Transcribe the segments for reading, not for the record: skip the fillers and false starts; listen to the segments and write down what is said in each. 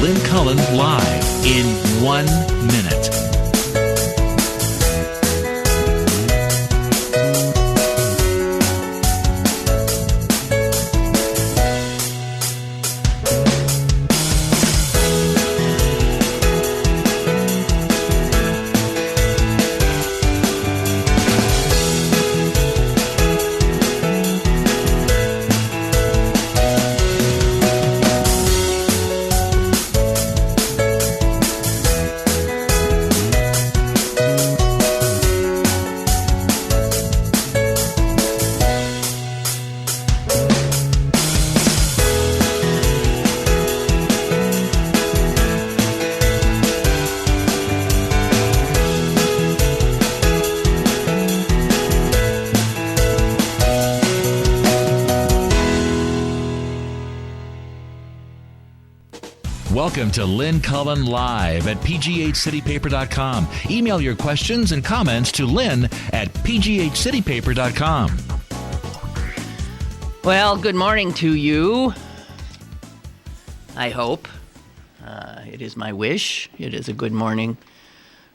Lynn Cullen live in 1 minute. Welcome to Lynn Cullen Live at pghcitypaper.com. Email your questions and comments to Lynn at pghcitypaper.com. Well, good morning to you. I hope. It is my wish. It is a good morning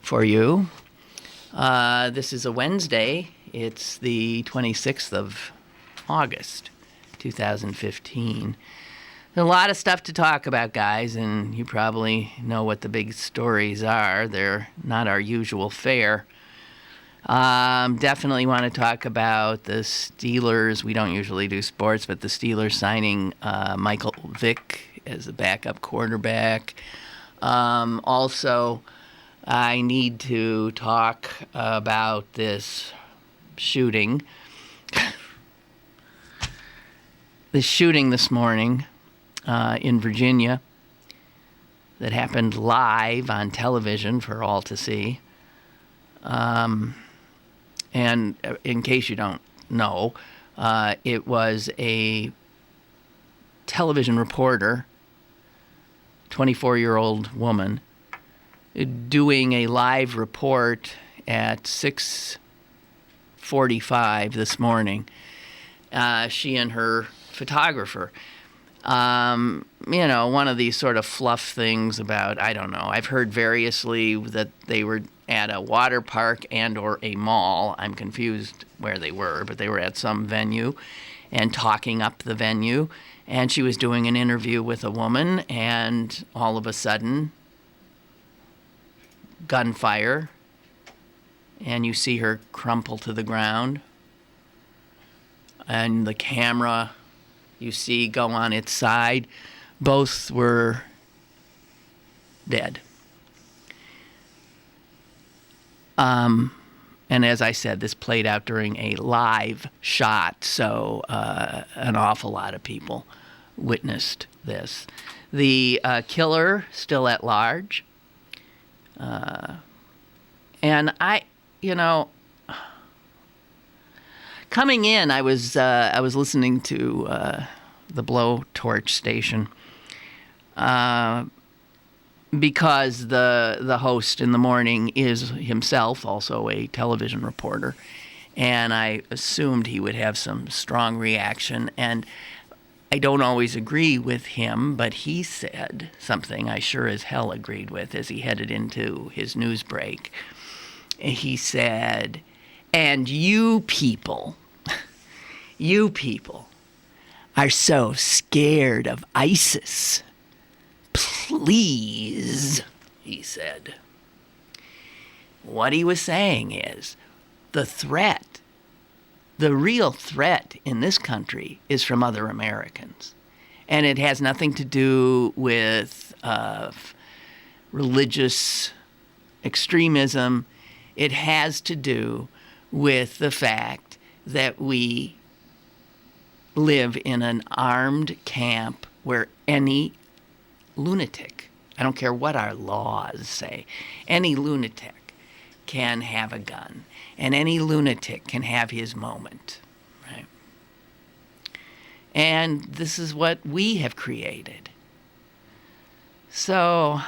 for you. This is a Wednesday. It's the 26th of August, 2015. There's a lot of stuff to talk about, guys, and you probably know what the big stories are. They're not our usual fare. Definitely want to talk about the Steelers. We don't usually do sports, but the Steelers signing Michael Vick as a backup quarterback. Also, I need to talk about this shooting. The shooting this morning in Virginia that happened live on television for all to see. And in case you don't know, it was a television reporter, 24-year-old woman, doing a live report at 6:45 this morning. She and her photographer. One of these sort of fluff things about, I don't know. I've heard variously that they were at a water park and or a mall. I'm confused where they were, but they were at some venue and talking up the venue. And she was doing an interview with a woman, and all of a sudden, gunfire, and you see her crumple to the ground. And the camera you see go on its side. Both were dead. And as I said, this played out during a live shot, so an awful lot of people witnessed this. The killer still at large. And coming in, I was listening to the Blowtorch station because the host in the morning is himself also a television reporter, and I assumed he would have some strong reaction. And I don't always agree with him, but he said something I sure as hell agreed with as he headed into his news break. He said, "And you people are so scared of ISIS. Please," he said. What he was saying is the real threat in this country is from other Americans. And it has nothing to do with religious extremism. It has to do with the fact that we live in an armed camp where any lunatic, I don't care what our laws say, any lunatic can have a gun, and any lunatic can have his moment, right? And this is what we have created. So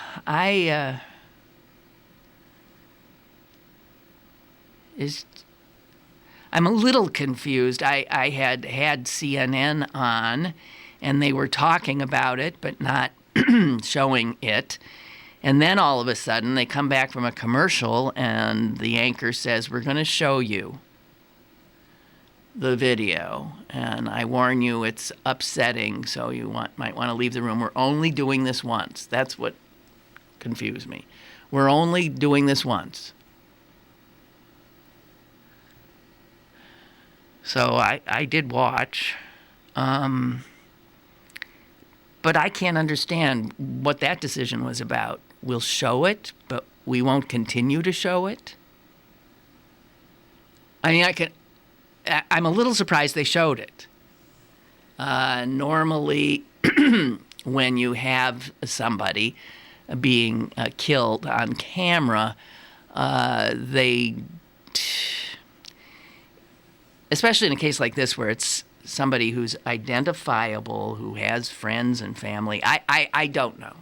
I'm a little confused. I had CNN on, and they were talking about it, but not showing it. And then all of a sudden they come back from a commercial and the anchor says, we're going to show you the video. And I warn you, it's upsetting, so you might want to leave the room. We're only doing this once. That's what confused me. We're only doing this once. So I did watch. But I can't understand what that decision was about. We'll show it, but we won't continue to show it. I mean, I'm a little surprised they showed it. Normally, when you have somebody being killed on camera, especially in a case like this where it's somebody who's identifiable, who has friends and family. I don't know.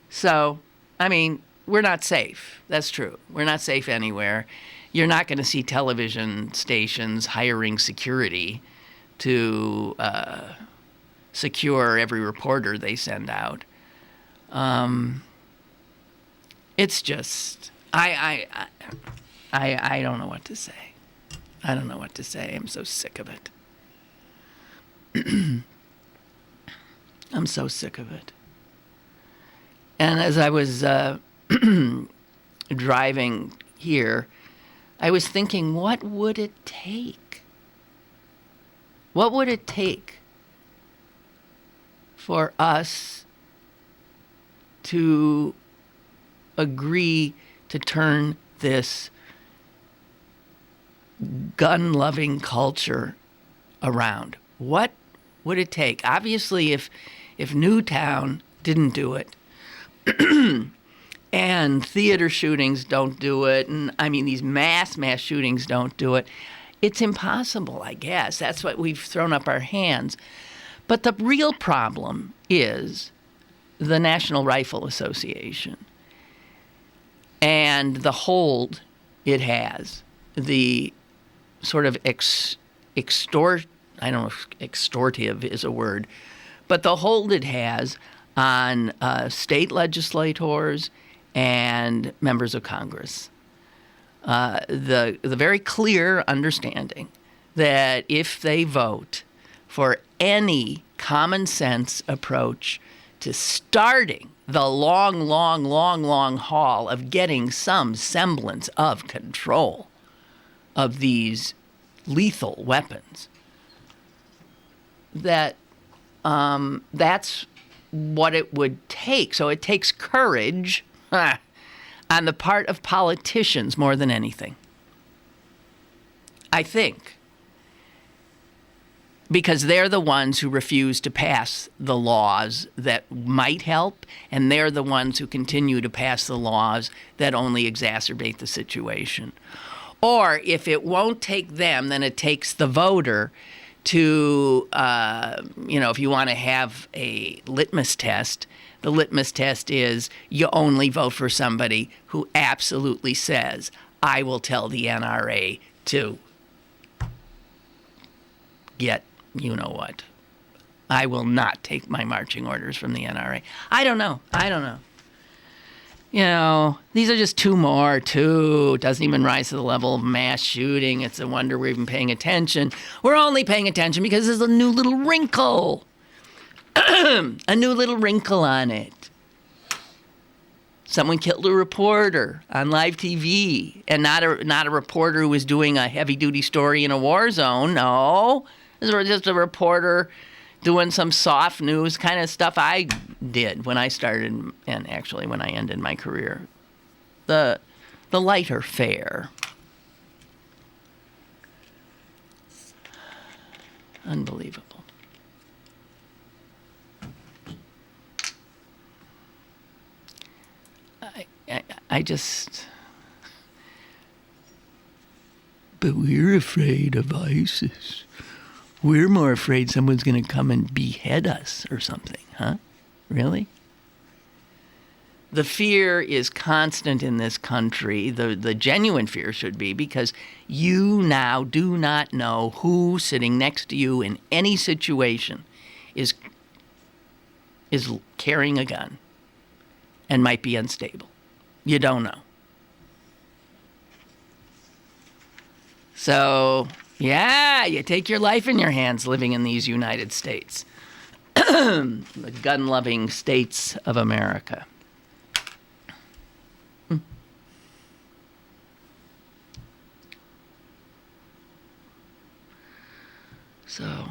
So, I mean, we're not safe. That's true. We're not safe anywhere. You're not going to see television stations hiring security to secure every reporter they send out. It's just, I don't know what to say. I don't know what to say. I'm so sick of it. I'm so sick of it. And as I was driving here, I was thinking, what would it take? What would it take for us to agree to turn this gun-loving culture around? What would it take? Obviously, if Newtown didn't do it, and theater shootings don't do it, and I mean these mass shootings don't do it, it's impossible, I guess. That's what we've thrown up our hands. But the real problem is the National Rifle Association and the hold it has, the sort of I don't know if extortive is a word, but the hold it has on state legislators and members of Congress. The very clear understanding that if they vote for any common sense approach to starting the long haul of getting some semblance of control of these lethal weapons, that's what it would take. So it takes courage on the part of politicians more than anything, I think, because they're the ones who refuse to pass the laws that might help, and they're the ones who continue to pass the laws that only exacerbate the situation. Or if it won't take them, then it takes the voter to, if you want to have a litmus test, the litmus test is you only vote for somebody who absolutely says, I will tell the NRA to get you know what. I will not take my marching orders from the NRA. I don't know. You know, these are just two more. It doesn't even rise to the level of mass shooting. It's a wonder we're even paying attention. We're only paying attention because there's a new little wrinkle. A new little wrinkle on it. Someone killed a reporter on live TV, and not a reporter who was doing a heavy-duty story in a war zone. No, this was just a reporter doing some soft news kind of stuff I did when I started, and actually when I ended my career. The lighter fare. Unbelievable. I just... But we're afraid of ISIS. We're more afraid someone's going to come and behead us or something, huh? Really? The fear is constant in this country. The genuine fear should be, because you now do not know who sitting next to you in any situation is carrying a gun and might be unstable. You don't know. So, yeah, you take your life in your hands living in these United States. The gun-loving states of America. So,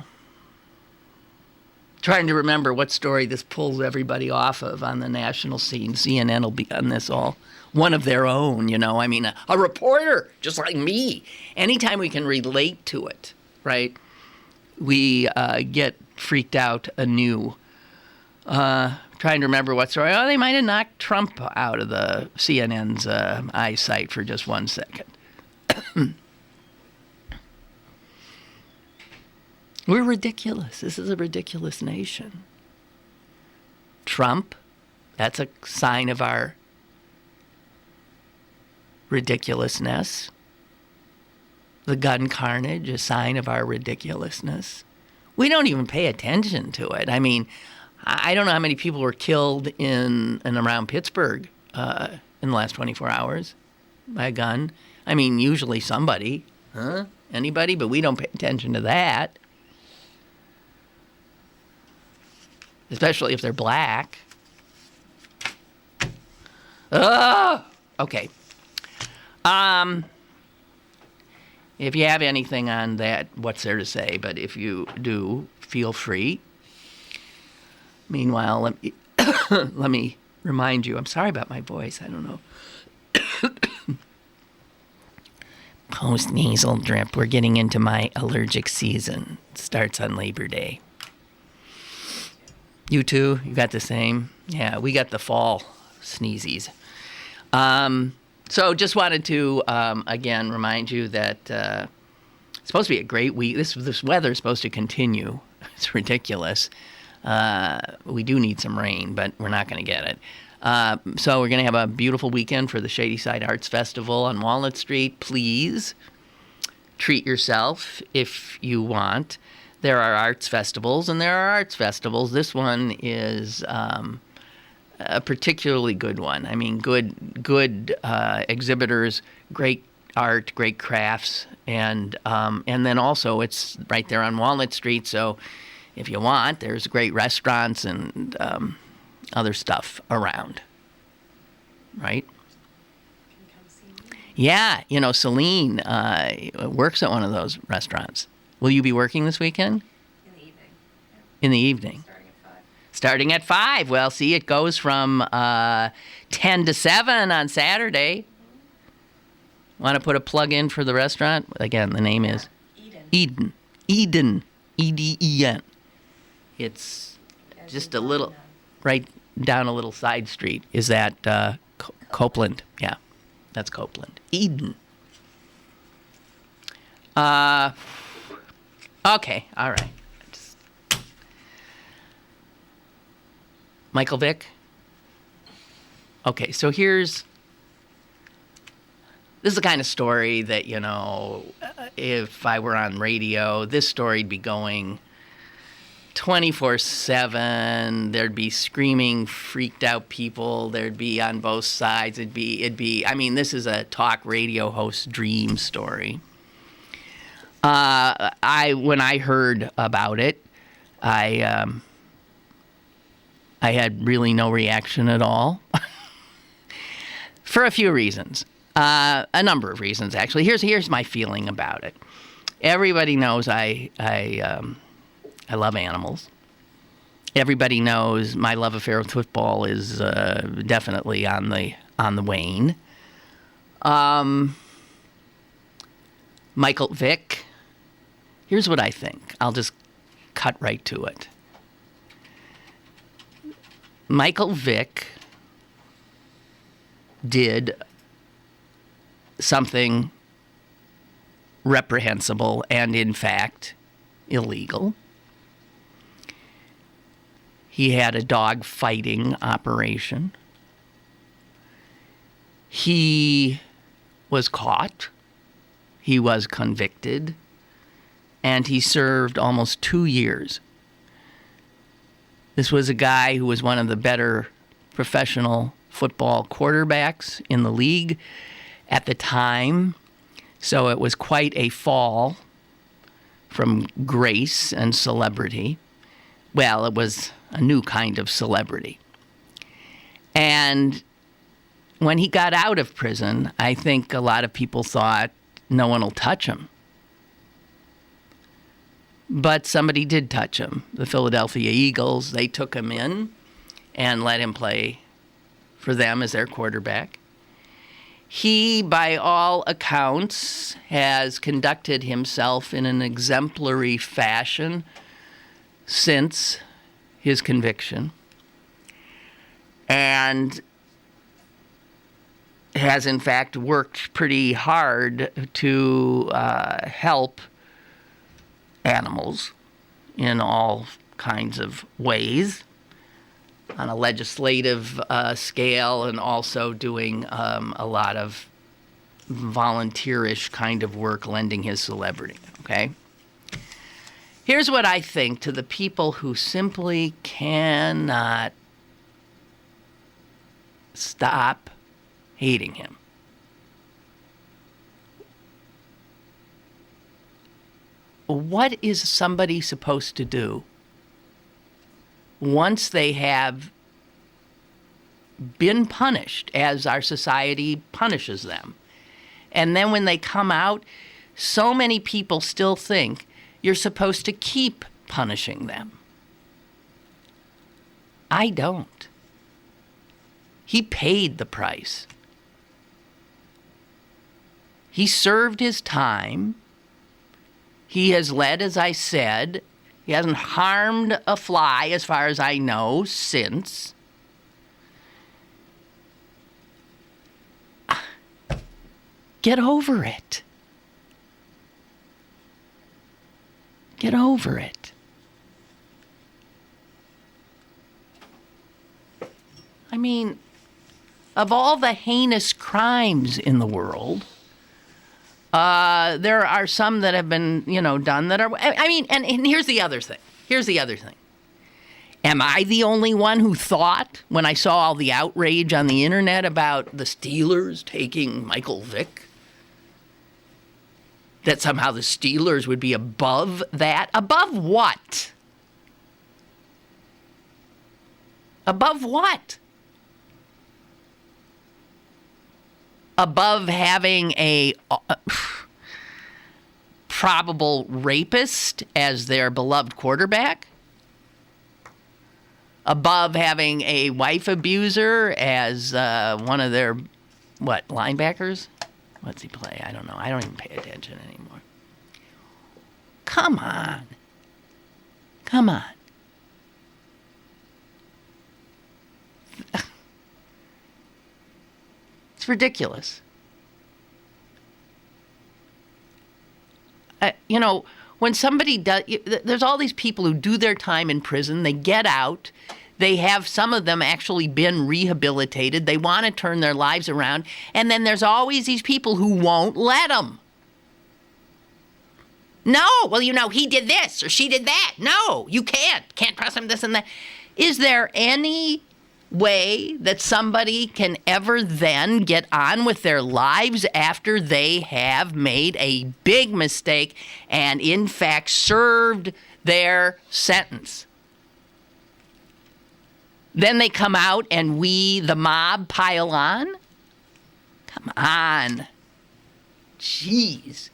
trying to remember what story this pulls everybody off of on the national scene. CNN will be on this all. One of their own, you know. I mean, a reporter, just like me. Anytime we can relate to it, right, we get freaked out anew. Trying to remember what story. Oh, they might have knocked Trump out of the CNN's eyesight for just 1 second. We're ridiculous. This is a ridiculous nation. Trump, that's a sign of our ridiculousness. The gun carnage, a sign of our ridiculousness. We don't even pay attention to it. I mean, I don't know how many people were killed in and around Pittsburgh in the last 24 hours by a gun. I mean, usually somebody, anybody, but we don't pay attention to that. Especially if they're black. Okay. If you have anything on that, what's there to say? But if you do, feel free. Meanwhile, let me remind you, I'm sorry about my voice, I don't know. Post-nasal drip. We're getting into my allergic season. It starts on Labor Day. You too? You got the same? Yeah, we got the fall sneezies. So just wanted to, again, remind you that it's supposed to be a great week. This weather is supposed to continue. It's ridiculous. We do need some rain, but we're not going to get it. So we're going to have a beautiful weekend for the Shady Side Arts Festival on Walnut Street. Please treat yourself if you want. There are arts festivals, and there are arts festivals. This one is a particularly good one. I mean, good exhibitors, great art, great crafts, and then also it's right there on Walnut Street. So if you want, there's great restaurants and other stuff around. Right? Yeah, you know, Celine works at one of those restaurants. Will you be working this weekend? In the evening. Yeah. In the evening. Starting at 5. Well, see, it goes from 10 to 7 on Saturday. Want to put a plug in for the restaurant? Again, the name is Eden. Eden. E-D-E-N. It's just a little, right down a little side street. Is that Copeland? Yeah, that's Copeland. Eden. Okay, all right. Michael Vick? Okay, so this is the kind of story that, you know, if I were on radio, this story'd be going 24/7. There'd be screaming, freaked out people. There'd be on both sides. It'd be, I mean, this is a talk radio host dream story. When I heard about it, I had really no reaction at all for a few reasons, a number of reasons actually. Here's my feeling about it. Everybody knows I love animals. Everybody knows my love affair with football is definitely on the wane. Michael Vick. Here's what I think. I'll just cut right to it. Michael Vick did something reprehensible and, in fact, illegal. He had a dog fighting operation. He was caught, he was convicted, and he served almost 2 years. This was a guy who was one of the better professional football quarterbacks in the league at the time, so it was quite a fall from grace and celebrity. Well, it was a new kind of celebrity. And when he got out of prison, I think a lot of people thought no one will touch him. But somebody did touch him. The Philadelphia Eagles, they took him in and let him play for them as their quarterback. He, by all accounts, has conducted himself in an exemplary fashion since his conviction, and has in fact worked pretty hard to help animals in all kinds of ways, on a legislative scale, and also doing a lot of volunteerish kind of work, lending his celebrity, okay? Here's what I think to the people who simply cannot stop hating him. What is somebody supposed to do once they have been punished, as our society punishes them? And then when they come out, so many people still think you're supposed to keep punishing them. I don't. He paid the price. He served his time. He has led, as I said. He hasn't harmed a fly, as far as I know, since. Get over it. Get over it. I mean, of all the heinous crimes in the world, there are some that have been, done that are, I mean, and here's the other thing. Am I the only one who thought, when I saw all the outrage on the internet about the Steelers taking Michael Vick, that somehow the Steelers would be above that? Above what? Above what? Above having a probable rapist as their beloved quarterback? Above having a wife abuser as one of their, linebackers? What's he play? I don't know. I don't even pay attention anymore. Come on. It's ridiculous. When somebody does, there's all these people who do their time in prison, they get out, they have, some of them actually been rehabilitated, they want to turn their lives around, and then there's always these people who won't let them. No, well, he did this or she did that. No, you can't press him this and that. Is there any way that somebody can ever then get on with their lives after they have made a big mistake and in fact served their sentence? Then they come out and we, the mob, pile on? Come on. Jeez.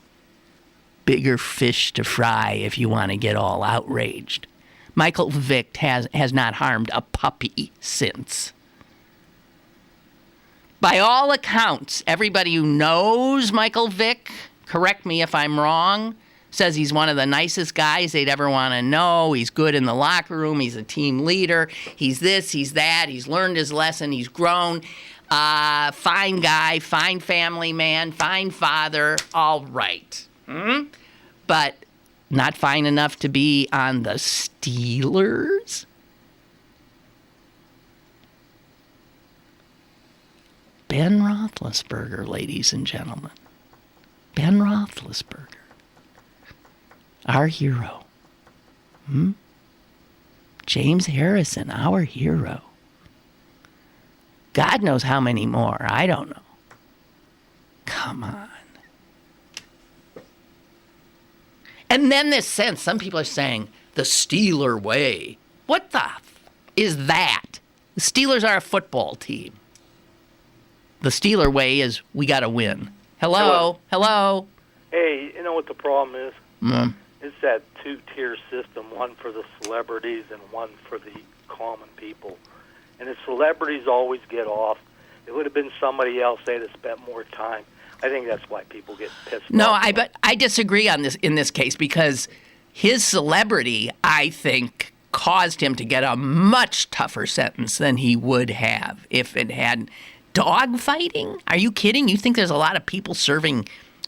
Bigger fish to fry if you want to get all outraged. Michael Vick has not harmed a puppy since. By all accounts, everybody who knows Michael Vick, correct me if I'm wrong, says he's one of the nicest guys they'd ever want to know. He's good in the locker room. He's a team leader. He's this, he's that. He's learned his lesson. He's grown. Fine guy, fine family man, fine father. All right. But not fine enough to be on the Steelers? Ben Roethlisberger, ladies and gentlemen. Ben Roethlisberger. Our hero. James Harrison, our hero. God knows how many more. I don't know. Come on. And then this sense, some people are saying, the Steeler way. What the is that? The Steelers are a football team. The Steeler way is we got to win. Hello? Hello? Hey, you know what the problem is? It's that two-tier system, one for the celebrities and one for the common people. And the celebrities always get off. It would have been somebody else, they'd have spent more time. I think that's why people get pissed off. No, I disagree on this in this case because his celebrity, I think, caused him to get a much tougher sentence than he would have if it had dog fighting. Are you kidding? You think there's a lot of people serving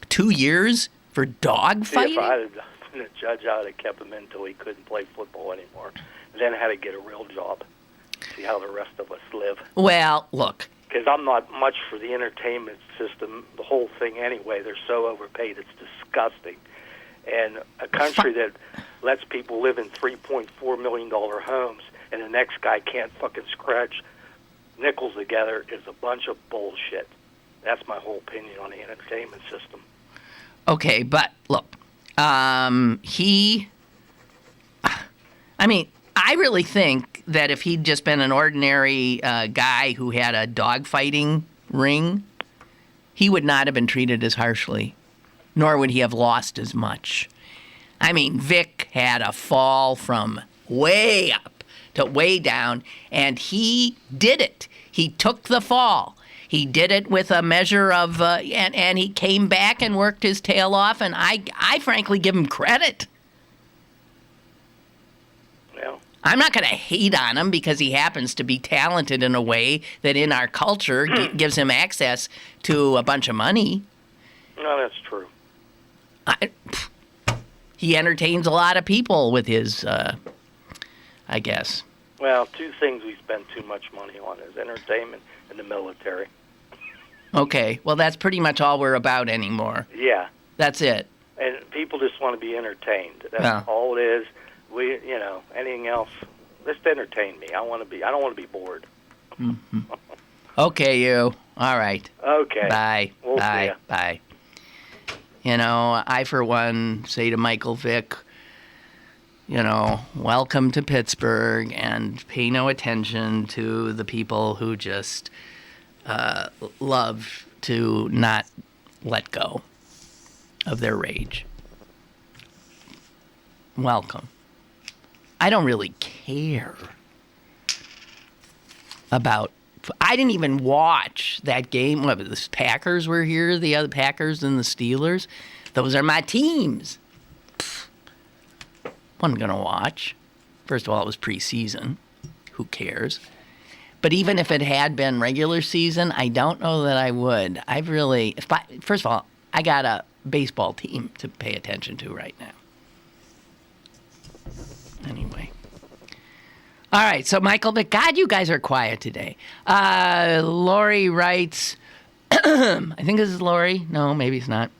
2 years for dog fighting? If I had been a judge, I would have kept him until he couldn't play football anymore, and then had to get a real job. See how the rest of us live. Well, look. Because I'm not much for the entertainment system, the whole thing anyway. They're so overpaid, it's disgusting. And a country that lets people live in $3.4 million homes and the next guy can't fucking scratch nickels together is a bunch of bullshit. That's my whole opinion on the entertainment system. Okay, but look, I really think that if he'd just been an ordinary guy who had a dogfighting ring, he would not have been treated as harshly, nor would he have lost as much. I mean, Vick had a fall from way up to way down, and he did it. He took the fall. He did it with a measure of, and he came back and worked his tail off, and I frankly give him credit. Well, I'm not going to hate on him because he happens to be talented in a way that in our culture gives him access to a bunch of money. no, that's true. He entertains a lot of people with his, I guess. Well, two things we spend too much money on is entertainment and the military. Okay, well, that's pretty much all we're about anymore. Yeah. That's it. And people just want to be entertained. That's all it is. Anything else, just entertain me. I don't want to be bored. Mm-hmm. Okay, you. All right. Okay. Bye. We'll Bye. see ya. Bye. I, for one, say to Michael Vick, welcome to Pittsburgh, and pay no attention to the people who just love to not let go of their rage. Welcome. I don't really care about. I didn't even watch that game. What, the Packers were here, the other Packers and the Steelers. Those are my teams. Wasn't going to watch. First of all, it was preseason. Who cares? But even if it had been regular season, I don't know that I would. First of all, I got a baseball team to pay attention to right now. Anyway. All right, so Michael, but God, you guys are quiet today. Lori writes, I think this is Lori. No, maybe it's not.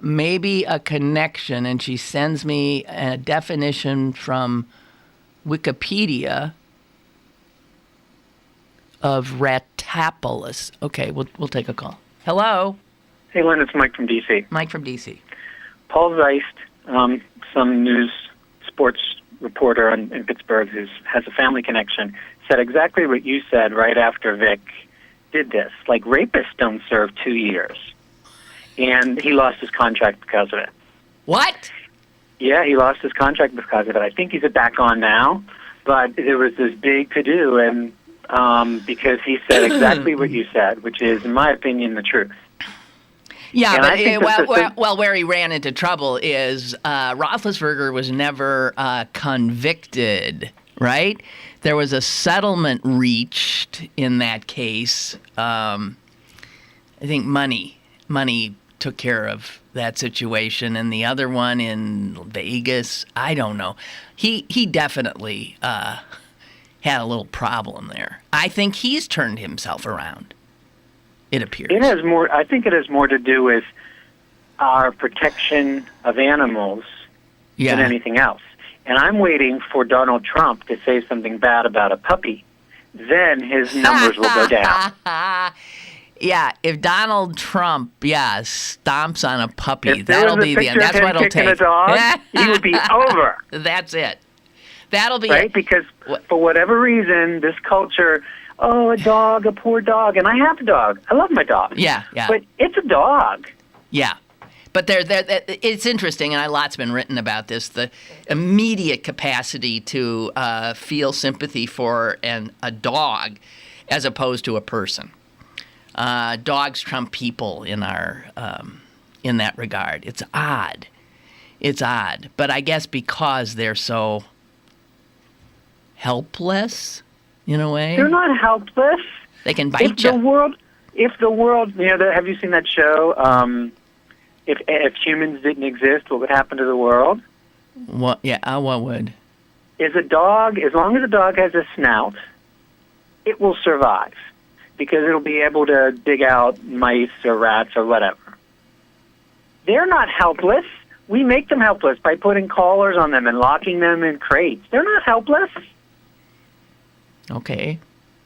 Maybe a connection, and she sends me a definition from Wikipedia of ratapolis. Okay, we'll take a call. Hello? Hey, Lynn, it's Mike from D.C. Mike from D.C. Paul Zeist, some news sports reporter in Pittsburgh who has a family connection, said exactly what you said right after Vick did this. Like, rapists don't serve 2 years. And he lost his contract because of it. What? Yeah, he lost his contract because of it. I think he's back on now, but there was this big to-do, and because he said exactly what you said, which is, in my opinion, the truth. Yeah, but where he ran into trouble is Roethlisberger was never convicted, right? There was a settlement reached in that case. I think money took care of that situation, and the other one in Vegas, I don't know. He definitely had a little problem there. I think he's turned himself around, it appears. I think it has more to do with our protection of animals than anything else. And I'm waiting for Donald Trump to say something bad about a puppy. Then his numbers will go down. Yeah, if Donald Trump, stomps on a puppy, that'll be the end. That's what it'll take. A dog, he will be over. That's it. That'll be right? it. Because for whatever reason, this culture, a dog, a poor dog, and I have a dog. I love my dog. Yeah. But it's a dog. Yeah. But it's interesting, and a lot's been written about this, the immediate capacity to feel sympathy for a dog as opposed to a person. Dogs trump people in that regard. It's odd. But I guess because they're so helpless, in a way. They're not helpless. They can bite you. If the world, have you seen that show? If humans didn't exist, what would happen to the world? What? Yeah, what would? As long as a dog has a snout, it will survive because it'll be able to dig out mice or rats or whatever. They're not helpless. We make them helpless by putting collars on them and locking them in crates. They're not helpless. Okay.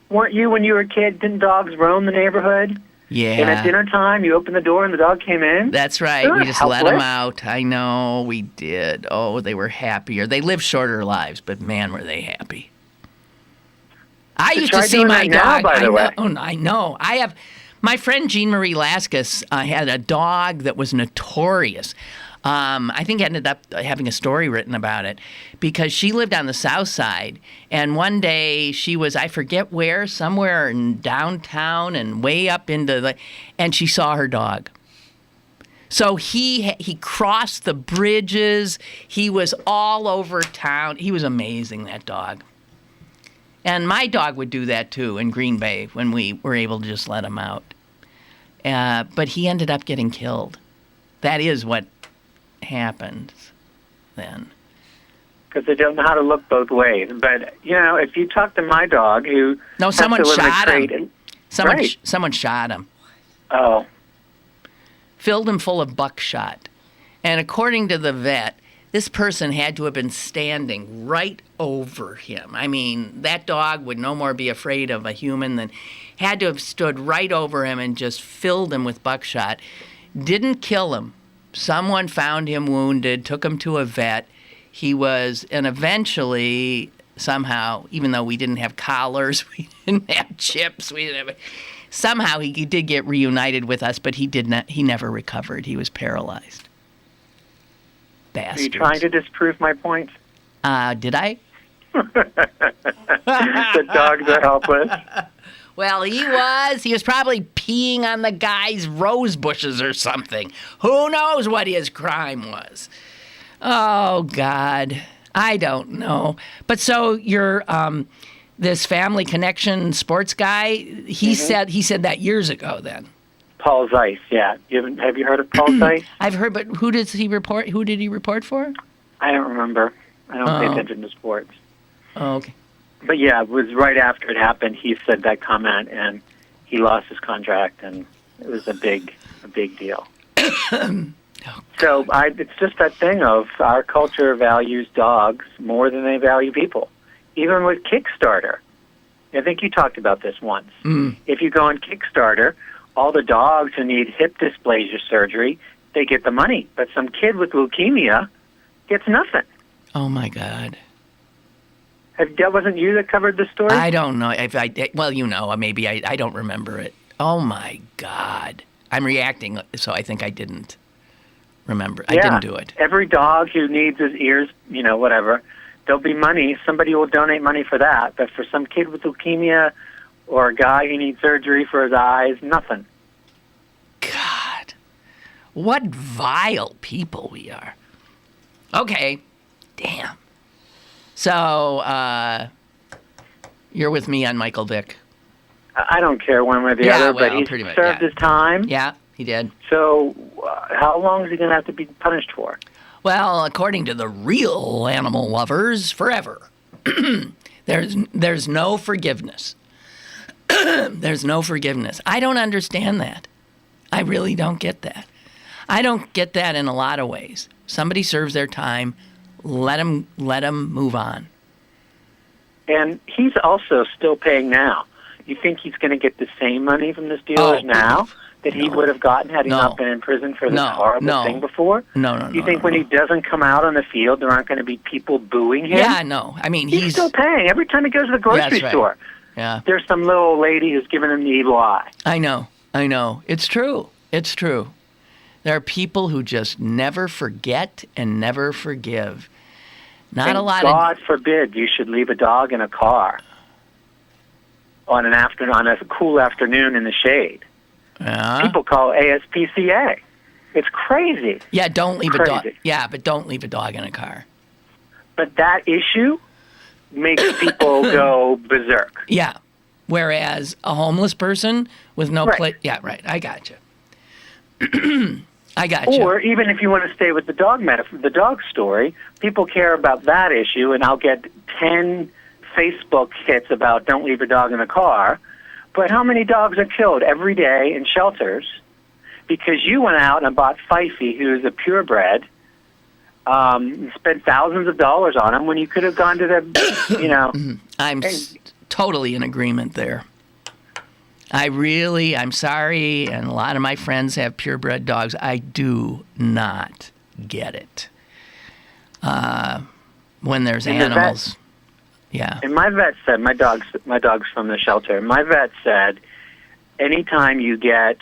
Weren't you, when you were a kid, didn't dogs roam the neighborhood? Yeah. And at dinner time, you opened the door and the dog came in? That's right. We just let them out. I know, we did. Oh, they were happier. They lived shorter lives, but man, were they happy. I used to see my dog. By the way. I know. My friend Jean Marie Laskus had a dog that was notorious. I think I ended up having a story written about it because she lived on the south side. And one day she was, I forget where, somewhere in downtown and way up into and she saw her dog. So he crossed the bridges. He was all over town. He was amazing, that dog. And my dog would do that too in Green Bay when we were able to just let him out. But he ended up getting killed. That is what happened then. Because they don't know how to look both ways. But, if you talk to my dog who someone shot him. Someone shot him. Oh. Filled him full of buckshot. And according to the vet, this person had to have been standing right over him. I mean, that dog would no more be afraid of a human than had to have stood right over him and just filled him with buckshot. Didn't kill him. Someone found him wounded, took him to a vet. And eventually, somehow, even though we didn't have collars, we didn't have chips, somehow he did get reunited with us, but he never recovered. He was paralyzed. Bastards. Are you trying to disprove my point? Did I? The dogs are helpless. Well, he was probably peeing on the guy's rose bushes or something. Who knows what his crime was? Oh, God. I don't know. But so you're this Family Connection sports guy, he said that years ago then. Paul Zeiss, yeah. Have you heard of Paul Zeiss? I've heard, but who did he report for? I don't remember. I don't pay attention to sports. Oh, okay. But yeah, it was right after it happened. He said that comment, and he lost his contract, and it was a big deal. So it's just that thing of our culture values dogs more than they value people. Even with Kickstarter, I think you talked about this once. If you go on Kickstarter, all the dogs who need hip dysplasia surgery, they get the money, but some kid with leukemia gets nothing. Oh my God. That wasn't you that covered the story? I don't know. Maybe I don't remember it. Oh, my God. I'm reacting, so I think I didn't remember. I didn't do it. Every dog who needs his ears, whatever, there'll be money. Somebody will donate money for that. But for some kid with leukemia or a guy who needs surgery for his eyes, nothing. God. What vile people we are. Okay. Damn. So, you're with me on Michael Vick. I don't care one way or the other, but he served his time. Yeah, he did. So, how long is he going to have to be punished for? Well, according to the real animal lovers, forever. There's no forgiveness. There's no forgiveness. I don't understand that. I really don't get that. I don't get that in a lot of ways. Somebody serves their time, let them move on. And he's also still paying now. You think he's going to get the same money from the Steelers now that he would have gotten had he not been in prison for this horrible thing before? No. You think when he doesn't come out on the field, there aren't going to be people booing him? Yeah, no. I mean, he's still paying every time he goes to the grocery store. Yeah. There's some little old lady who's giving him the evil eye. I know. It's true. There are people who just never forget and never forgive. God forbid you should leave a dog in a car on a cool afternoon in the shade. People call ASPCA. It's crazy. Yeah, don't leave a dog. Yeah, but don't leave a dog in a car. But that issue makes people go berserk. Yeah. Whereas a homeless person with no place. Yeah, right. I got you. Or even if you want to stay with the dog story, people care about that issue, and I'll get 10 Facebook hits about don't leave a dog in a car. But how many dogs are killed every day in shelters because you went out and bought Fifey, who's a purebred, and spent thousands of dollars on him when you could have gone to the, I'm totally in agreement there. I'm sorry, and a lot of my friends have purebred dogs. I do not get it. When there's animals. Yeah. And my vet said, my dog's from the shelter. My vet said, anytime you get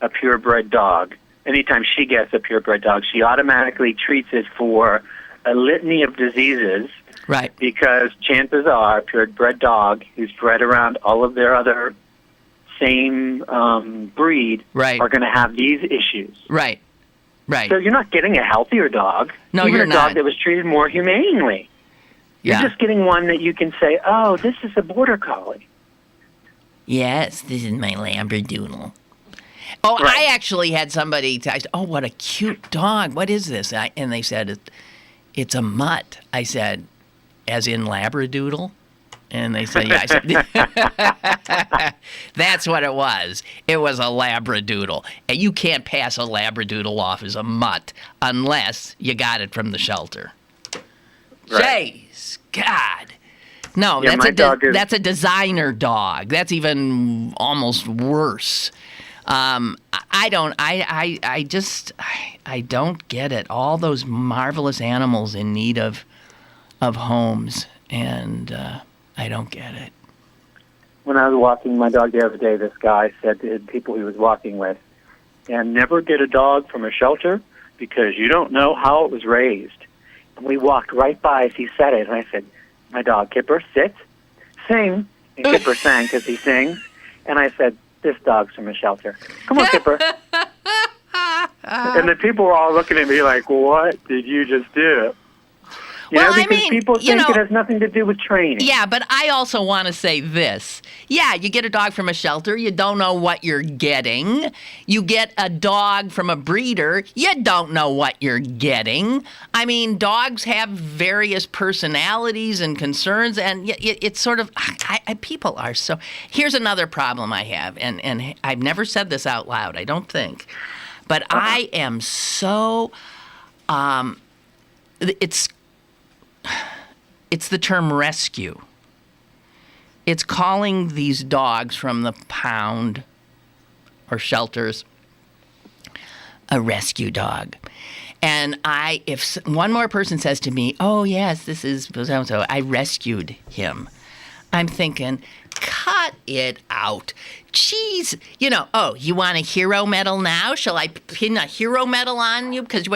a purebred dog, anytime she gets a purebred dog, she automatically treats it for a litany of diseases. Right. Because chances are a purebred dog who's bred around all of their other same breed are going to have these issues. Right. So you're not getting a healthier dog. No, even you're a dog not. that was treated more humanely. You're just getting one that you can say, oh, this is a border collie. Yes, this is my Labradoodle. Oh, I actually had somebody text, oh, what a cute dog. What is this? And they said, it's a mutt. I said, as in Labradoodle? And they said, yeah. I said, that's what it was. It was a Labradoodle. And you can't pass a Labradoodle off as a mutt unless you got it from the shelter. Jeez, God. No, that's a designer dog. That's even almost worse. I don't get it. All those marvelous animals in need of homes, and I don't get it. When I was walking my dog the other day, this guy said to people he was walking with, and never get a dog from a shelter because you don't know how it was raised. And we walked right by as he said it, and I said, my dog, Kipper, sit, sing. And Kipper sang because he sings. And I said, this dog's from a shelter. Come on, Kipper. And the people were all looking at me like, what did you just do? Because people think it has nothing to do with training. Yeah, but I also want to say this. Yeah, you get a dog from a shelter, you don't know what you're getting. You get a dog from a breeder, you don't know what you're getting. I mean, dogs have various personalities and concerns, and it's sort of, people are so... Here's another problem I have, and I've never said this out loud, I don't think, but I am so... It's the term rescue. It's calling these dogs from the pound or shelters a rescue dog. And if one more person says to me, oh, yes, this is so-and-so, I rescued him, I'm thinking, cut it out. Jeez, you want a hero medal now? Shall I pin a hero medal on you? Because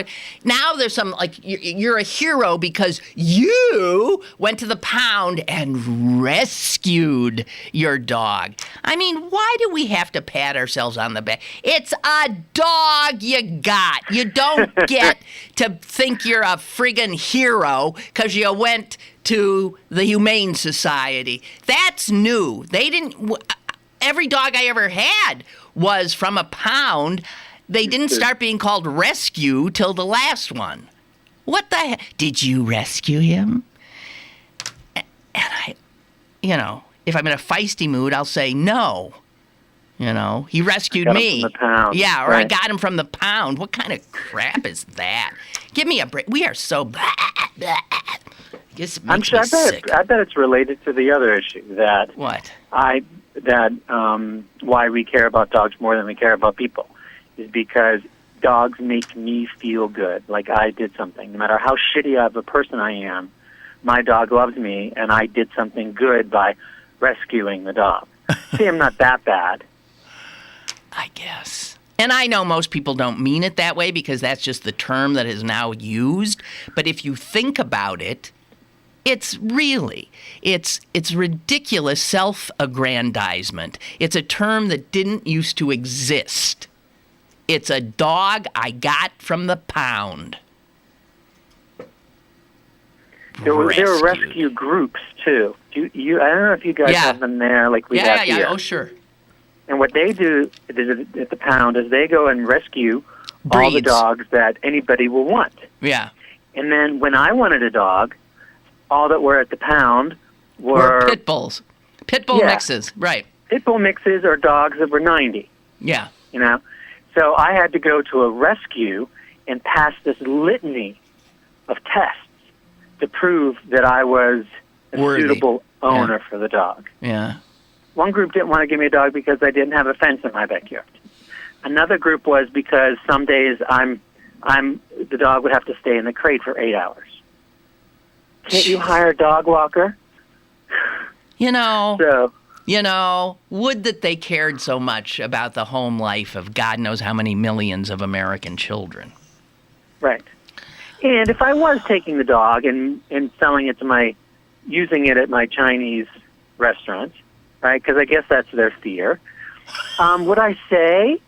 now there's some, you're a hero because you went to the pound and rescued your dog. I mean, why do we have to pat ourselves on the back? It's a dog you got. You don't get to think you're a friggin' hero because you went to the Humane Society. That's new. They didn't... Every dog I ever had was from a pound. They didn't start being called rescue till the last one. What the heck? Did you rescue him? And if I'm in a feisty mood, I'll say no. He rescued me. From the pound. Yeah, or right. I got him from the pound. What kind of crap is that? Give me a break. We are so This I'm makes sure. me sick. I bet it's related to the other issue that What? Why we care about dogs more than we care about people is because dogs make me feel good, like I did something. No matter how shitty of a person I am, my dog loves me, and I did something good by rescuing the dog. See, I'm not that bad. I guess. And I know most people don't mean it that way because that's just the term that is now used. But if you think about it, it's ridiculous self-aggrandizement. It's a term that didn't used to exist. It's a dog I got from the pound. There were rescue groups, too. I don't know if you guys have them there like we have here. Oh, sure. And what they do at the pound is they go and rescue all the dogs that anybody will want. Yeah. And then when I wanted a dog, all that were at the pound were pit bulls. Pit bull mixes, right. Pit bull mixes or dogs that were 90. Yeah. So I had to go to a rescue and pass this litany of tests to prove that I was a suitable owner for the dog. Yeah. One group didn't want to give me a dog because I didn't have a fence in my backyard. Another group was because some days the dog would have to stay in the crate for 8 hours. Can't you hire a dog walker? Would that they cared so much about the home life of God knows how many millions of American children. Right. And if I was taking the dog and selling it using it at my Chinese restaurant, right, because I guess that's their fear, would I say,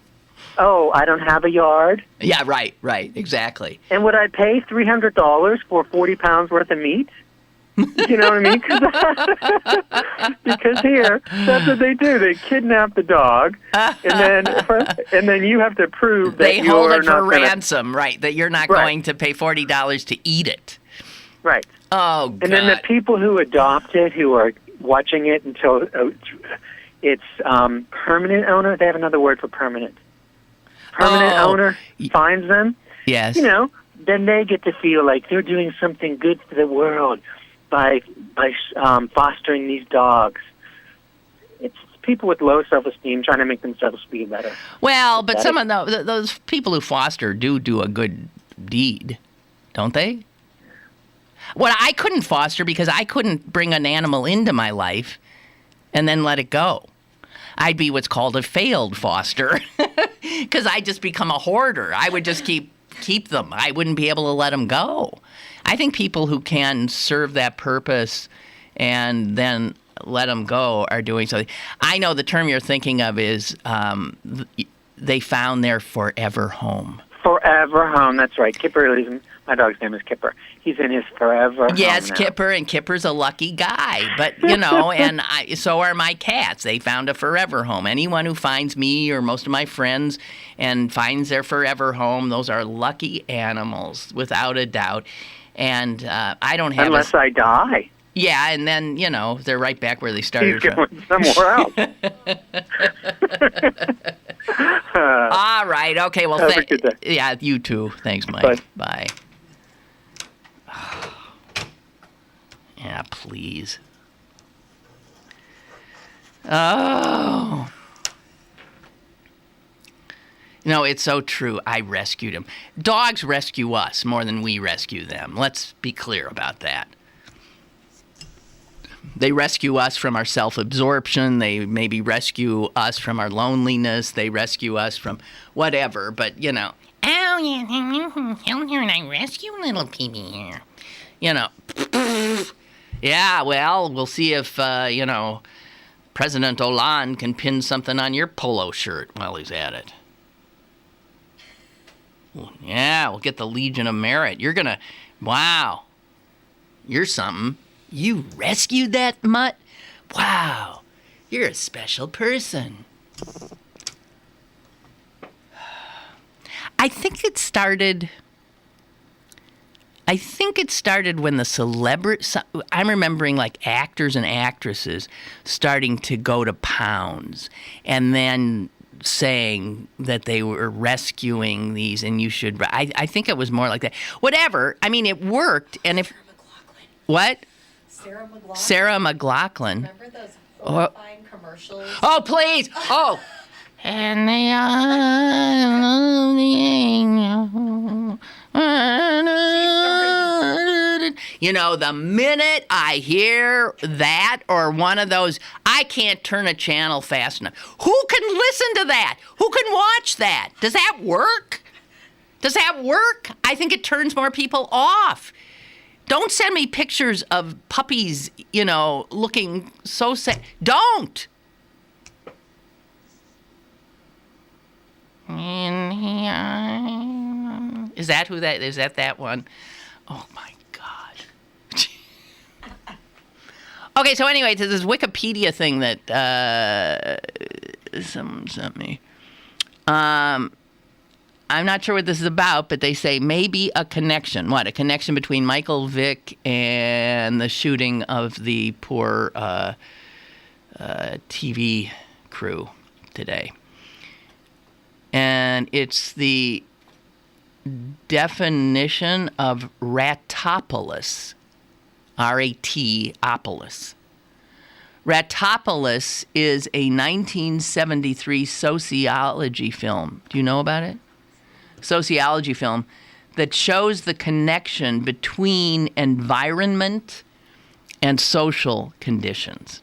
oh, I don't have a yard? Yeah, right, exactly. And would I pay $300 for 40 pounds worth of meat? You know what I mean? Because here, that's what they do. They kidnap the dog, and then you have to prove that they hold it for ransom, right? That you're not going to pay $40 to eat it. Right. Oh, God. And then the people who adopt it, who are watching it until it's permanent owner. They have another word for permanent. Permanent owner finds them. Yes. Then they get to feel like they're doing something good for the world by fostering these dogs. It's people with low self-esteem trying to make themselves feel better. Well, but some of those people who foster do a good deed, don't they? Well, I couldn't foster because I couldn't bring an animal into my life and then let it go. I'd be what's called a failed foster because I'd just become a hoarder. I would just keep them. I wouldn't be able to let them go. I think people who can serve that purpose and then let them go are doing something. I know the term you're thinking of is they found their forever home. Forever home, that's right. Kipper, my dog's name is Kipper. He's in his forever home Yes, now. Kipper, and Kipper's a lucky guy. But, and so are my cats. They found a forever home. Anyone who finds me or most of my friends and finds their forever home, those are lucky animals, without a doubt. And I don't have... Unless I die. Yeah, and then, they're right back where they started. He's going somewhere else. All right. Okay. Well, have a good day. Yeah, you too. Thanks, Mike. Bye. Yeah, please. Oh. It's so true. I rescued him. Dogs rescue us more than we rescue them. Let's be clear about that. They rescue us from our self-absorption. They maybe rescue us from our loneliness. They rescue us from whatever. But, oh, yeah, come here and I rescue little Peepee here. Yeah, well, we'll see if, President Hollande can pin something on your polo shirt while he's at it. Yeah, we'll get the Legion of Merit. Wow, you're something. You rescued that mutt? Wow, you're a special person. I think it started I think it started when the I'm remembering like actors and actresses starting to go to pounds and then saying that they were rescuing these and you should. I think it was more like that. Whatever. I mean, it worked. And if. What? Sarah McLachlan. Remember those horrifying commercials? Oh, please. Oh. And they you know, the minute I hear that or one of those, I can't turn a channel fast enough. Who can listen to that? Who can watch that? Does that work? Does that work? I think it turns more people off. Don't send me pictures of puppies, you know, looking so sad. Don't. Is that who that is? That one? Oh my God. Okay, so anyway, to this Wikipedia thing that someone sent me. I'm not sure what this is about, but they say maybe a connection. What? A connection between Michael Vick and the shooting of the poor TV crew today. And it's the definition of ratopolis, R-A-T-opolis. Ratopolis is a 1973 sociology film. Do you know about it? Sociology film that shows the connection between environment and social conditions.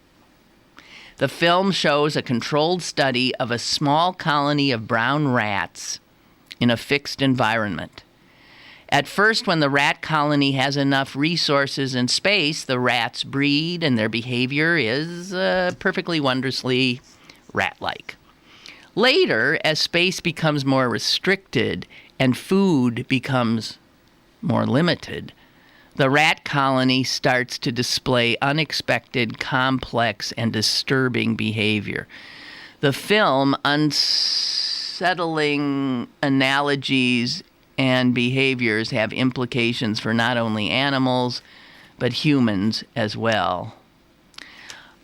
The film shows a controlled study of a small colony of brown rats in a fixed environment. At first, when the rat colony has enough resources and space, the rats breed and their behavior is perfectly wondrously rat-like. Later, as space becomes more restricted and food becomes more limited, the rat colony starts to display unexpected, complex, and disturbing behavior. The film, unsettling analogies and behaviors have implications for not only animals, but humans as well.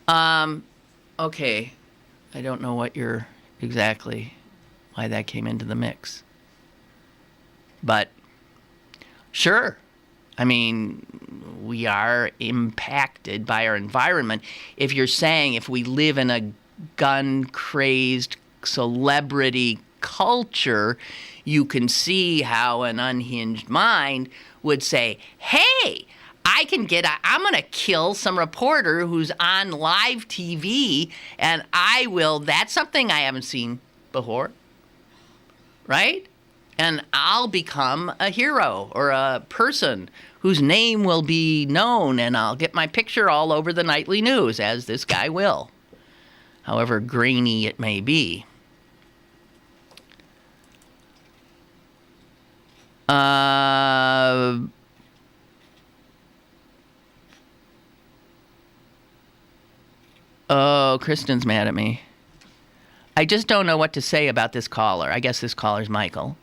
Okay, I don't know what you're exactly, why that came into the mix. But, sure. I mean, we are impacted by our environment. If you're saying if we live in a gun-crazy celebrity culture, you can see how an unhinged mind would say, hey, I'm going to kill some reporter who's on live TV, and that's something I haven't seen before, right? And I'll become a hero or a person whose name will be known, and I'll get my picture all over the nightly news, as this guy will, however grainy it may be. Oh, Kristen's mad at me. I just don't know what to say about this caller. I guess this caller's Michael.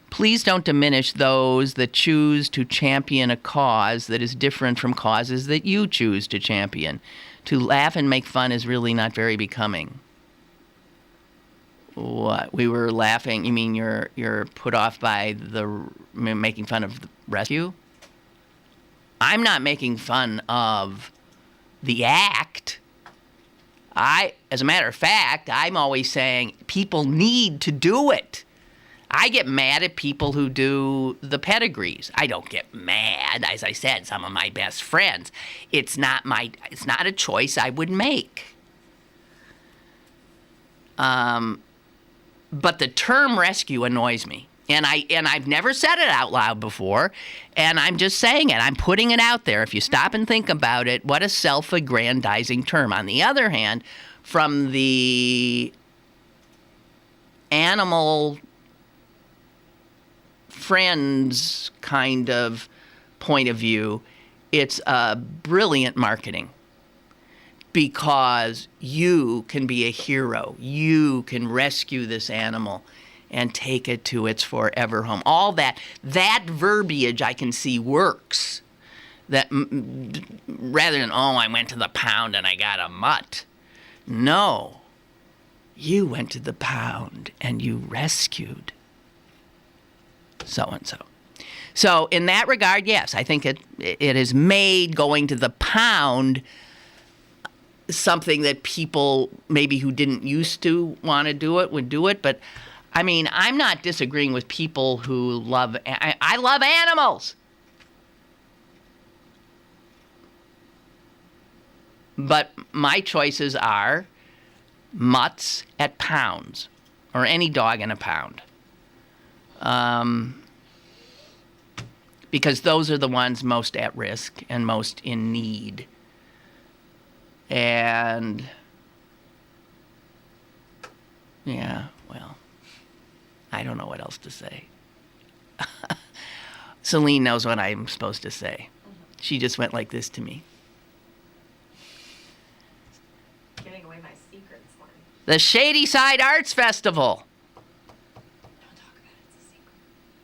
Please don't diminish those that choose to champion a cause that is different from causes that you choose to champion. To laugh and make fun is really not very becoming. What? We were laughing? You mean you're put off by the making fun of the rescue? I'm not making fun of the act. As a matter of fact, I'm always saying people need to do it. I get mad at people who do the pedigrees. I don't get mad, as I said, some of my best friends. It's not a choice I would make. But the term rescue annoys me. And I've never said it out loud before, and I'm just saying it. I'm putting it out there. If you stop and think about it, what a self-aggrandizing term. On the other hand, from the animal friends kind of point of view, it's brilliant marketing. Because you can be a hero. You can rescue this animal. and take it to its forever home. All that verbiage I can see works. That rather than, oh, I went to the pound and I got a mutt. No, you went to the pound and you rescued so-and-so. So in that regard, yes, I think it has made going to the pound something that people maybe who didn't used to want to do it would do it. But, I mean, I'm not disagreeing with people who love... I love animals. But my choices are mutts at pounds, or any dog in a pound. Because those are the ones most at risk and most in need. And, yeah, well, I don't know what else to say. Celine knows what I'm supposed to say. She just went like this to me. Giving away my secrets, Lynn. The Shady Side Arts Festival. Don't talk about it. It's a secret.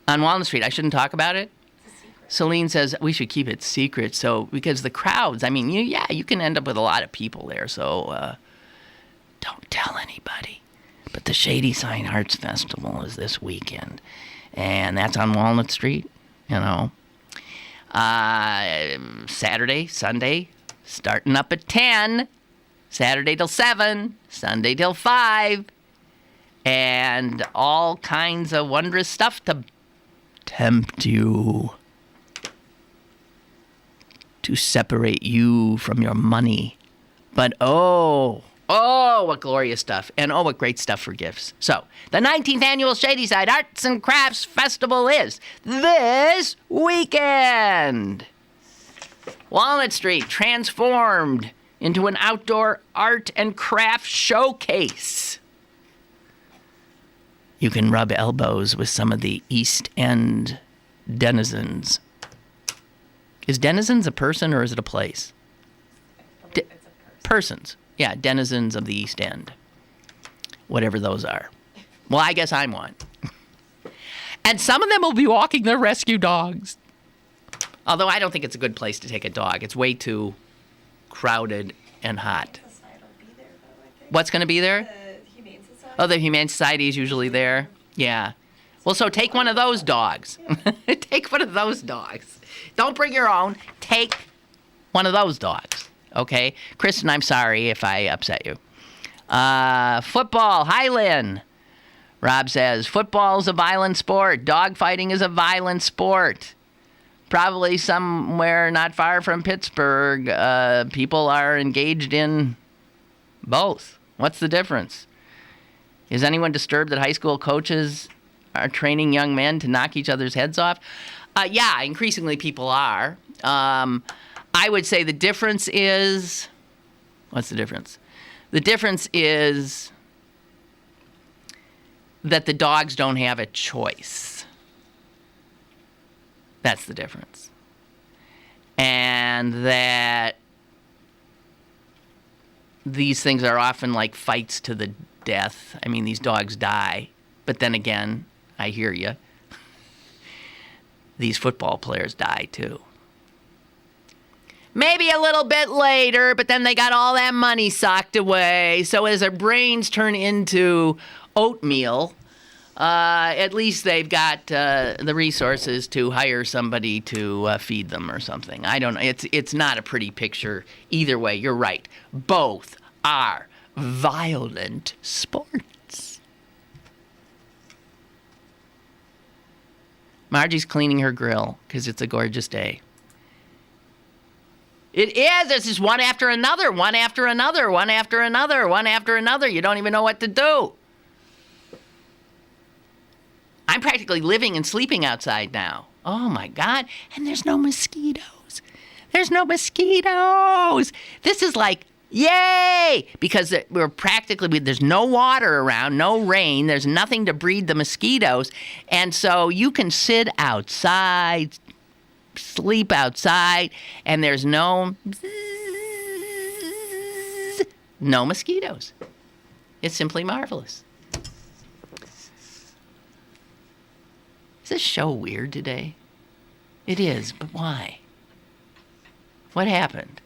On Walnut Street. I shouldn't talk about it? It's a secret. Celine says we should keep it secret. So, because the crowds, I mean, you can end up with a lot of people there. So, don't tell anybody. But the Shady Side Arts Festival is this weekend. And that's on Walnut Street, Saturday, Sunday, starting up at 10. Saturday till 7. Sunday till 5. And all kinds of wondrous stuff to tempt you. To separate you from your money. But oh, what glorious stuff. And what great stuff for gifts. So, the 19th Annual Shadyside Arts and Crafts Festival is this weekend. Walnut Street transformed into an outdoor art and craft showcase. You can rub elbows with some of the East End denizens. Is denizens a person or is it a place? It's a person. Persons. Yeah, denizens of the East End. Whatever those are. Well, I guess I'm one. And some of them will be walking their rescue dogs. Although I don't think it's a good place to take a dog. It's way too crowded and hot. The society will be there, though, I think. What's going to be there? The Humane Society. Oh, the Humane Society is usually there. Yeah. Well, so take one of those dogs. Take one of those dogs. Don't bring your own. Take one of those dogs. Okay? Kristen, I'm sorry if I upset you. Football. Hi, Lynn. Rob says, football is a violent sport. Dogfighting is a violent sport. Probably somewhere not far from Pittsburgh, people are engaged in both. What's the difference? Is anyone disturbed that high school coaches are training young men to knock each other's heads off? Yeah, increasingly people are. I would say the difference is... What's the difference? The difference is that the dogs don't have a choice. That's the difference. And that these things are often like fights to the death. I mean, these dogs die. But then again, I hear you. These football players die too. Maybe a little bit later, but then they got all that money socked away. So as their brains turn into oatmeal, at least they've got the resources to hire somebody to feed them or something. I don't know. It's not a pretty picture either way. You're right. Both are violent sports. Margie's cleaning her grill because it's a gorgeous day. It is. This is one after another, one after another, one after another, one after another. You don't even know what to do. I'm practically living and sleeping outside now. Oh, my God. And there's no mosquitoes. There's no mosquitoes. This is like, yay! Because there's no water around, no rain. There's nothing to breed the mosquitoes. And so you can sit outside, sleep outside, and there's no mosquitoes. It's simply marvelous. Is this show weird today? It is, but why? What happened?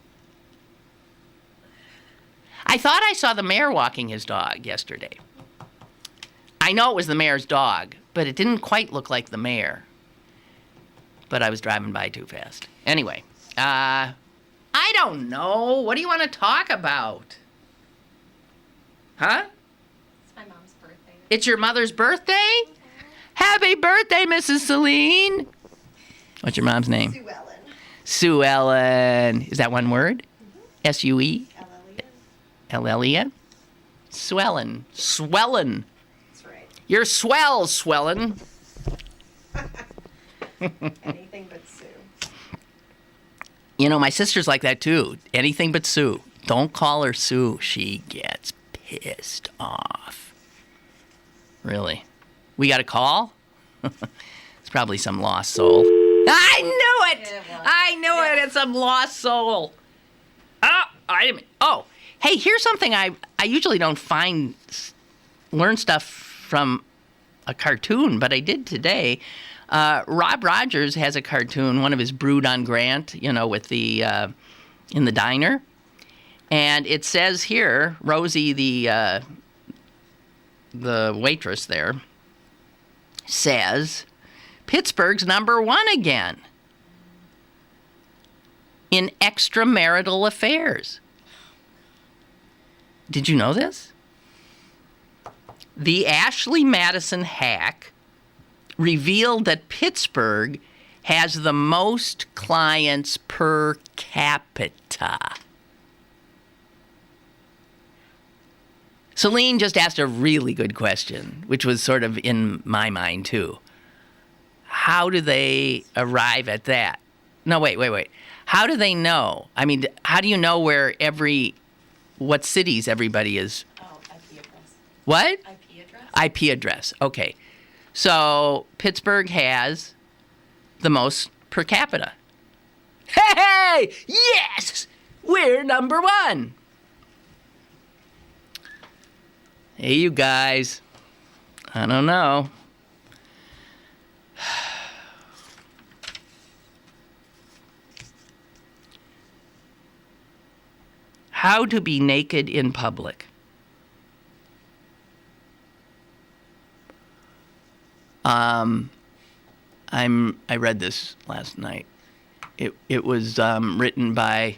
I thought I saw the mayor walking his dog yesterday. I know it was the mayor's dog, but it didn't quite look like the mayor. But I was driving by too fast. Anyway, I don't know. What do you want to talk about? Huh? It's my mom's birthday. It's your mother's birthday? Happy birthday, Mrs. Celine. What's your mom's name? Sue Ellen. Sue Ellen. Is that one word? S-U-E? L-L-E-N. L-L-E-N? Swellin. Swellin. That's right. You're swell, Swellin. Anything but Sue. You know, my sister's like that too. Anything but Sue. Don't call her Sue. She gets pissed off. Really. We got a call? It's probably some lost soul. I knew it! I knew it! It's some lost soul. Oh, hey, here's something I usually don't learn stuff from a cartoon, but I did today. Rob Rogers has a cartoon, one of his Brood on Grant, with the, in the diner. And it says here, Rosie, the waitress there, says, Pittsburgh's #1 again in extramarital affairs. Did you know this? The Ashley Madison hack revealed that Pittsburgh has the most clients per capita. Celine just asked a really good question, which was sort of in my mind too. How do they arrive at that? No, wait. How do they know? I mean, how do you know what cities everybody is? Oh, IP address. What? IP address? IP address. Okay. So Pittsburgh has the most per capita. Hey! Yes! We're #1. Hey, you guys. I don't know. How to be naked in public. I read this last night. It was written by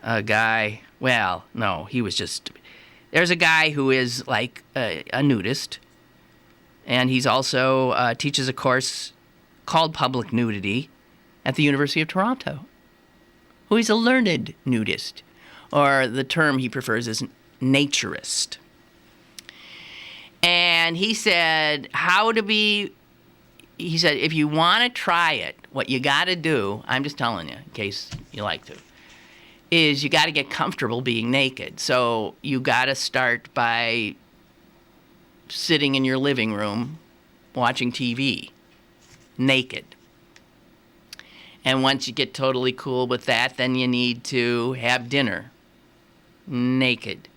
a guy. Well, no, he was just. There's a guy who is like a nudist, and he's also teaches a course called Public Nudity at the University of Toronto. Who is a learned nudist, or the term he prefers is naturist. And he said, he said, if you want to try it, what you got to do, I'm just telling you in case you like to, is you got to get comfortable being naked. So you got to start by sitting in your living room watching TV naked. And once you get totally cool with that, then you need to have dinner naked.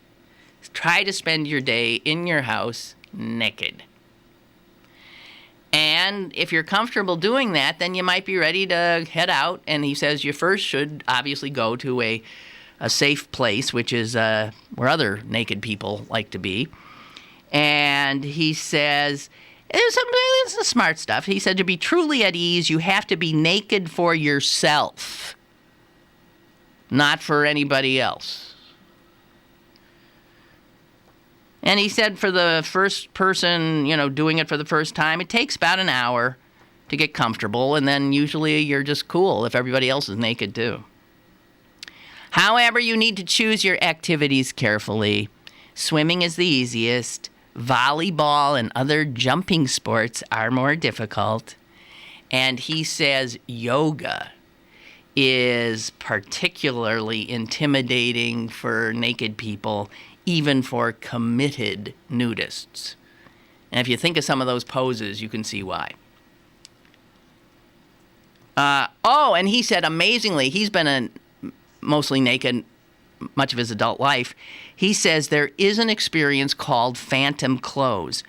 Try to spend your day in your house naked. And if you're comfortable doing that, then you might be ready to head out. And he says you first should obviously go to a safe place, which is where other naked people like to be. And he says, it's the smart stuff. He said to be truly at ease, you have to be naked for yourself, not for anybody else. And he said for the first person, doing it for the first time, it takes about an hour to get comfortable, and then usually you're just cool if everybody else is naked too. However, you need to choose your activities carefully. Swimming is the easiest. Volleyball and other jumping sports are more difficult. And he says yoga is particularly intimidating for naked people, even for committed nudists. And if you think of some of those poses, you can see why. And he said, amazingly, he's been mostly naked much of his adult life. He says there is an experience called phantom clothes.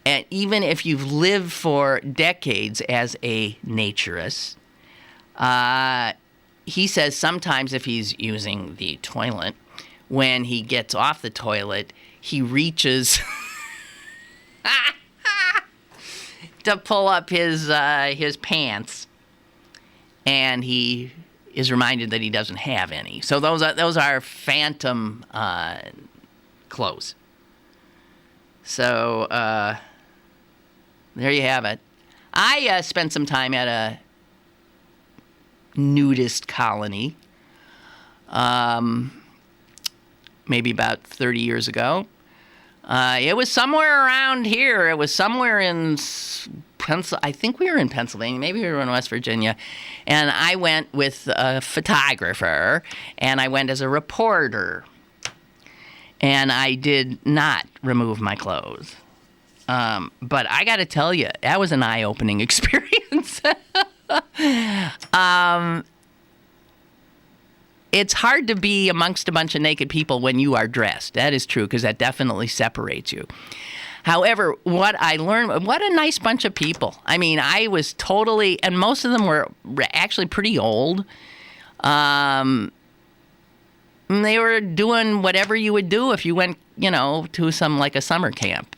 And even if you've lived for decades as a naturist, he says sometimes if he's using the toilet, when he gets off the toilet, he reaches to pull up his pants, and he is reminded that he doesn't have any. So those are phantom clothes. So there you have it. I spent some time at a nudist colony, maybe about 30 years ago. It was somewhere around here. It was somewhere in I think we were in Pennsylvania. Maybe we were in West Virginia. And I went with a photographer, and I went as a reporter. And I did not remove my clothes. But I got to tell you, that was an eye-opening experience. It's hard to be amongst a bunch of naked people when you are dressed. That is true, because that definitely separates you. However, what I learned, what a nice bunch of people. I mean, I was totally, and most of them were actually pretty old. They were doing whatever you would do if you went, to some, like a summer camp.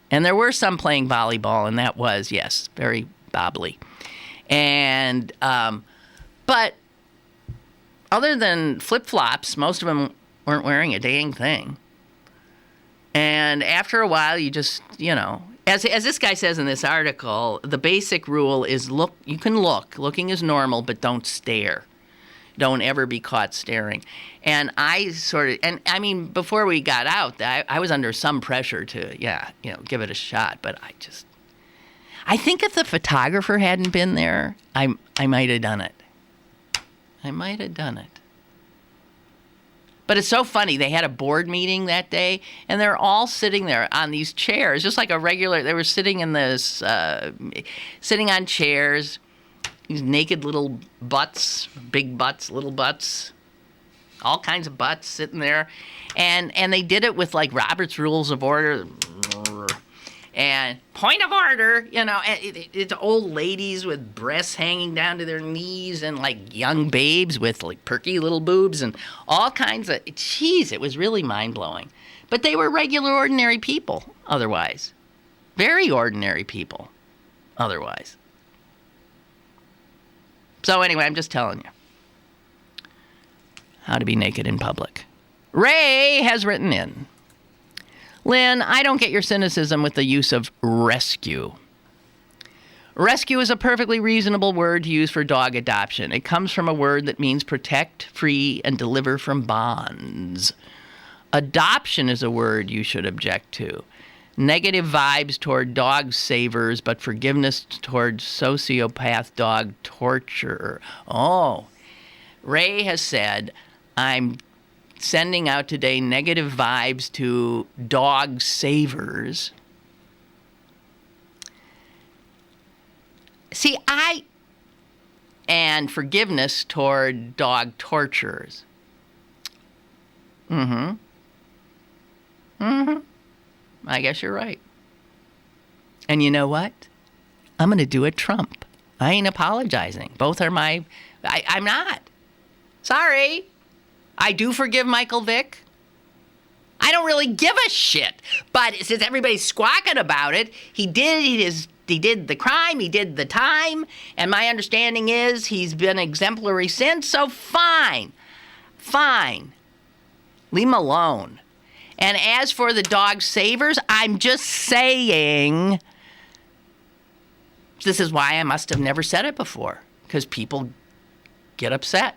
And there were some playing volleyball, and that was, yes, very bobbly. And, but other than flip-flops, most of them weren't wearing a dang thing. And after a while, you just, as this guy says in this article, the basic rule is look. You can look. Looking is normal, but don't stare. Don't ever be caught staring. And I before we got out, I was under some pressure to, give it a shot. But I think if the photographer hadn't been there, I might have done it. I might have done it. But it's so funny. They had a board meeting that day, and they're all sitting there on these chairs, just like a regular. They were sitting in this, sitting on chairs, these naked little butts, big butts, little butts, all kinds of butts sitting there, and they did it with like Robert's Rules of Order. And point of order, it's old ladies with breasts hanging down to their knees and like young babes with like perky little boobs and all kinds of, it was really mind-blowing. But they were regular, ordinary people otherwise. Very ordinary people otherwise. So anyway, I'm just telling you how to be naked in public. Ray has written in. Lynn, I don't get your cynicism with the use of rescue. Rescue is a perfectly reasonable word to use for dog adoption. It comes from a word that means protect, free, and deliver from bonds. Adoption is a word you should object to. Negative vibes toward dog savers, but forgiveness toward sociopath dog torturer. Oh, Ray has said, I'm sending out today negative vibes to dog savers. See, and forgiveness toward dog torturers. I guess you're right. And you know what? I'm going to do a Trump. I ain't apologizing. Both are I'm not. Sorry. I do forgive Michael Vick. I don't really give a shit. But since everybody's squawking about it, he did the crime, he did the time, and my understanding is he's been exemplary since, so fine. Leave him alone. And as for the dog savers, I'm just saying, this is why I must have never said it before, because people get upset.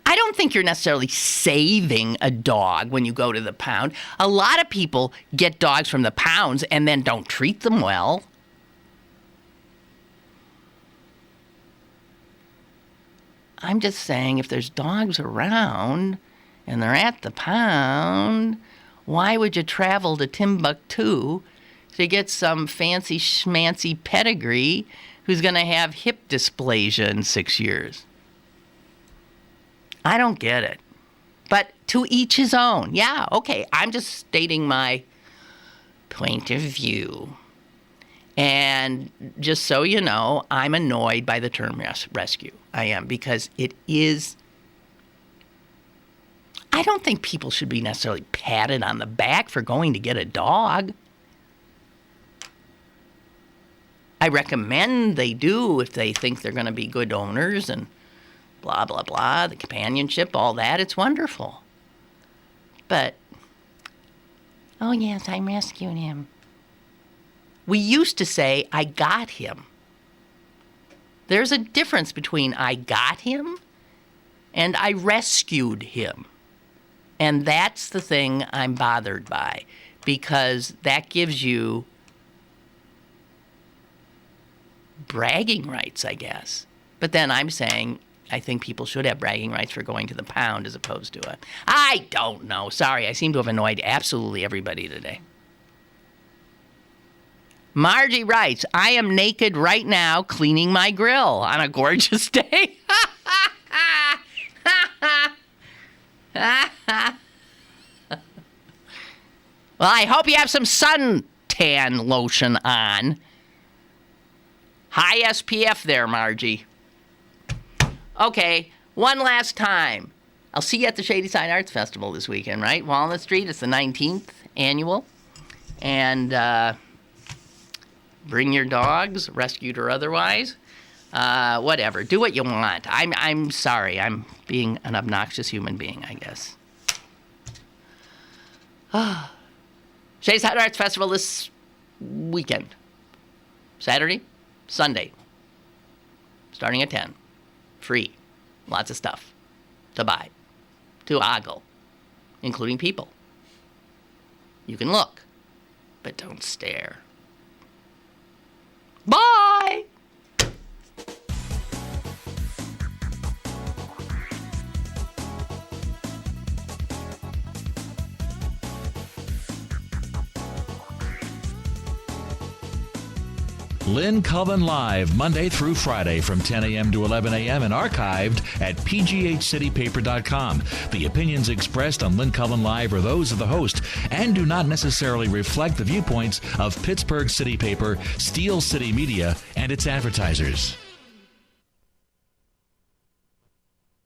I don't think you're necessarily saving a dog when you go to the pound. A lot of people get dogs from the pounds and then don't treat them well. I'm just saying, if there's dogs around and they're at the pound, why would you travel to Timbuktu to get some fancy schmancy pedigree who's going to have hip dysplasia in 6 years? I don't get it. But to each his own. Yeah, okay, I'm just stating my point of view. And just so you know, I'm annoyed by the term rescue. I am, because it is... I don't think people should be necessarily patted on the back for going to get a dog. I recommend they do if they think they're going to be good owners and blah, blah, blah, the companionship, all that. It's wonderful. But, oh yes, I'm rescuing him. We used to say, I got him. There's a difference between I got him and I rescued him. And that's the thing I'm bothered by, because that gives you bragging rights, I guess. But then I'm saying I think people should have bragging rights for going to the pound as opposed to I don't know. Sorry, I seem to have annoyed absolutely everybody today. Margie writes, I am naked right now cleaning my grill on a gorgeous day. Well, I hope you have some suntan lotion on. High SPF there, Margie. Okay, one last time. I'll see you at the Shady Side Arts Festival this weekend, right? Walnut Street. It's the 19th annual. And bring your dogs, rescued or otherwise. Whatever. Do what you want. I'm sorry. I'm being an obnoxious human being, I guess. Shady Side Arts Festival this weekend. Saturday, Sunday. Starting at 10. Free. Lots of stuff to buy. To ogle. Including people. You can look, but don't stare. Bye! Lynn Cullen Live, Monday through Friday from 10 a.m. to 11 a.m. and archived at pghcitypaper.com. The opinions expressed on Lynn Cullen Live are those of the host and do not necessarily reflect the viewpoints of Pittsburgh City Paper, Steel City Media, and its advertisers.